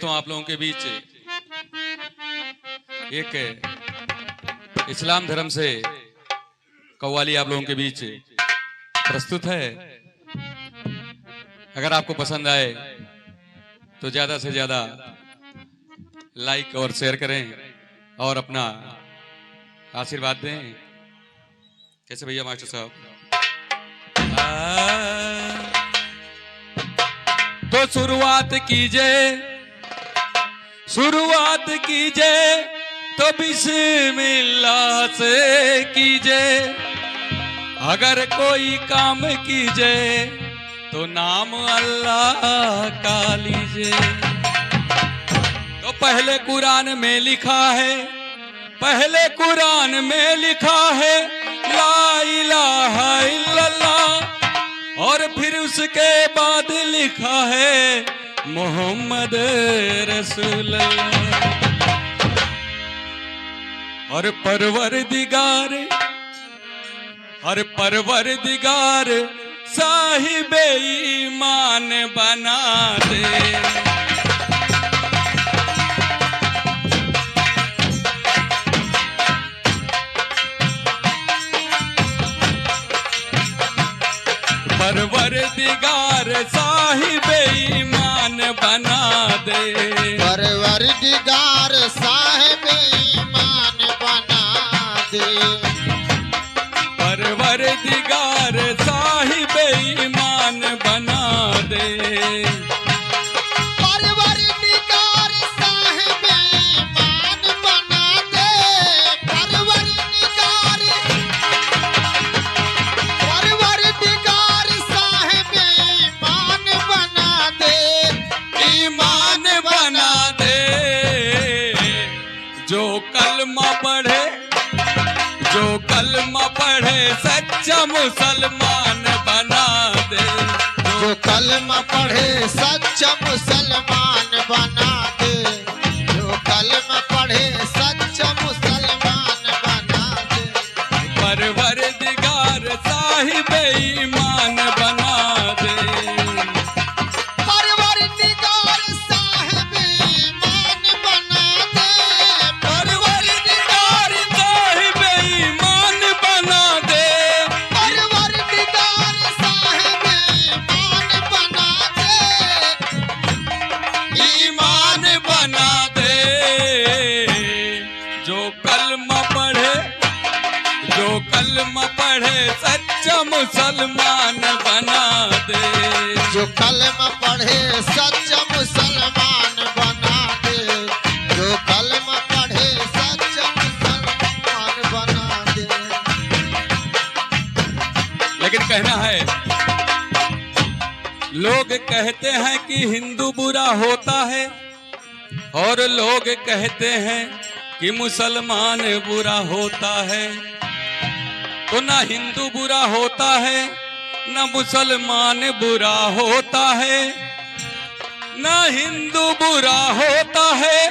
दोस्तों, आप लोगों के बीच एक इस्लाम धर्म से कव्वाली आप लोगों के बीच प्रस्तुत है। अगर आपको पसंद आए तो ज्यादा से ज्यादा लाइक और शेयर करें और अपना आशीर्वाद दें। कैसे भैया मास्टर साहब? तो शुरुआत कीजिए तो बिस्मिल्लाह से कीजिए। अगर कोई काम कीजिए तो नाम अल्लाह का लीजिए। तो पहले कुरान में लिखा है ला इलाहा इल्लल्लाह, और फिर उसके बाद लिखा है मोहम्मद रसूलुल्लाह। और परवरदिगार साहिबे ईमान बना दे। परवरदिगार साहिबे ईमान बना दे। परवरदिगार साहिबे ईमान बना दे। परवरदिगार साहिबे ईमान बना दे। परवरदिगार साहिबे ईमान बना दे। परवरदिगार साहिबे ईमान बना दे। ईमान बना दे। जो कलमा पढ़े सच्चा मुसलमान बना दे। जो कलमा पढ़े सच्चा मुसलमान बना दे। जो कलमा पढ़े सच्चा मुसलमान बना दे। परवरदिगार साहिबे ईमान बना दे। परवरदिगार साहिबे ईमान बना दे। परवरदिगार साहिबे ईमान बना दे। परवरदिगार साहिबे ईमान बना दे। ईमान बना दे। जो कलमा पढ़े सच्चा मुसलमान बना दे। जो कलमा पढ़े सच्चा मुसलमान बना दे। जो कलमा पढ़े सच्चा मुसलमान बना दे। लेकिन कहना है, लोग कहते हैं कि हिंदू बुरा होता है और लोग कहते हैं कि मुसलमान बुरा होता है। तो ना हिंदू बुरा होता है, ना मुसलमान बुरा होता है। ना हिंदू बुरा होता है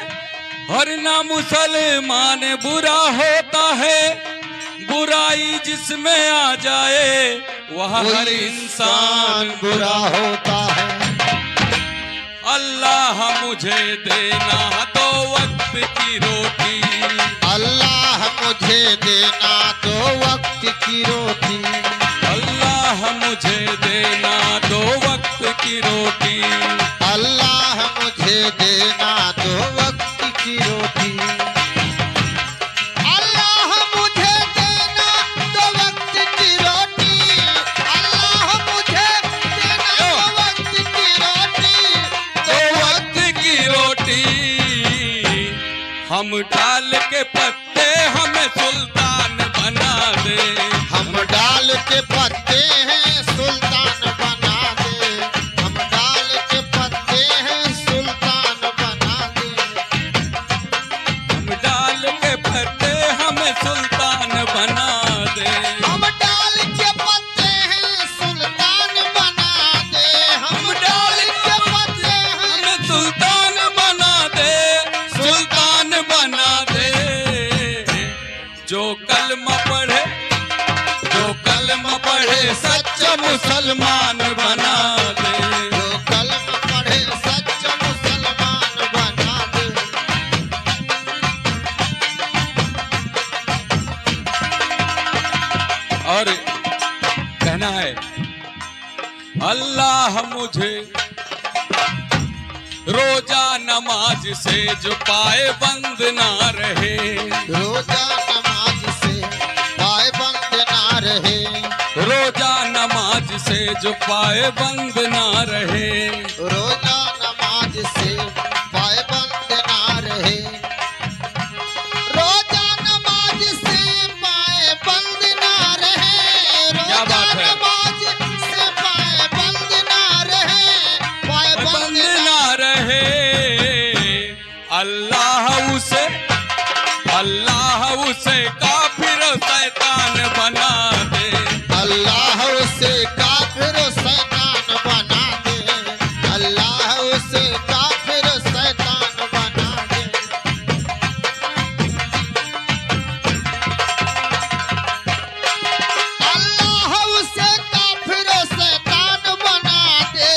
और ना मुसलमान बुरा होता है। बुराई जिसमें आ जाए वहाँ हर इंसान बुरा होता है। अल्लाह मुझे देना दो वक्त की रोटी। अल्लाह मुझे देना दो वक्त की रोटी। अल्लाह मुझे देना दो वक्त की रोटी। अल्लाह मुझे देना दो वक्त की रोटी। अल्लाह मुझे देना दो वक्त की रोटी। अल्लाह मुझे देना दो वक्त की रोटी। दो वक्त की रोटी। हम डाल के पत्ते हमें सुल्तान बना दे। हम डाल के पत्ते हैं सुल्तान बना दे। हम डाल के पत्ते हैं सुल्तान बना दे। हम डाल के पत्ते हमें सुल्तान बना दे। हम डाल के पत्ते हैं सुल्तान बना दे। हम डाल के पत्ते हैं हमें सुल्तान बना दे। सुल्तान बना दे। जो कलमा पढ़े सच्चा मुसलमान बना दे। जो कलमा पढ़े सच्चा मुसलमान बना अल्लाह मुझे रोजा नमाज से जो पाए बंद ना रहे, रोजा नमाज से पाए बंद ना रहे, रोजा नमाज से जो पाए बंद ना रहे, रोजा नमाज से पाए बंद ना रहे, रोजा नमाज से पाए बंद ना रहे, क्या रोजा बात है? नमाज से पाए बंद ना रहे, पाए बंद बंद ना रहे। अल्लाह उसे काफिर शैतान बना दे, अल्लाह उसे काफिर शैतान बना दे, अल्लाह उसे काफिर शैतान बना दे। अल्लाह उसे काफिर शैतान बना दे,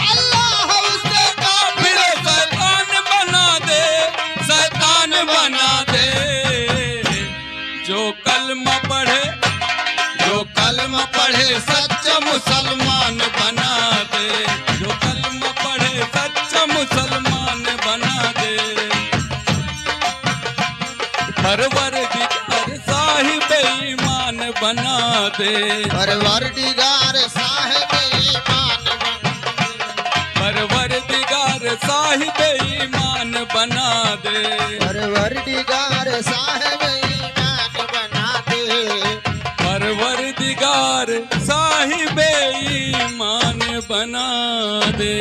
अल्लाह उसे काफिर शैतान बना दे, शैतान बना दे। जो कलमा पढ़े, जो कलमा पढ़े सच्चा मुसलमान बना दे, जो कलमा पढ़े सच्चा मुसलमान बना दे। परवरदिगार साहिब ईमान बना दे, परवरदिगार साहिब ईमान बना दे, परवरदिगार साहिब ईमान बना दे, परवरदिगार साहिब ईमान बना दे, परवरदिगार साहिब ईमान बना दे।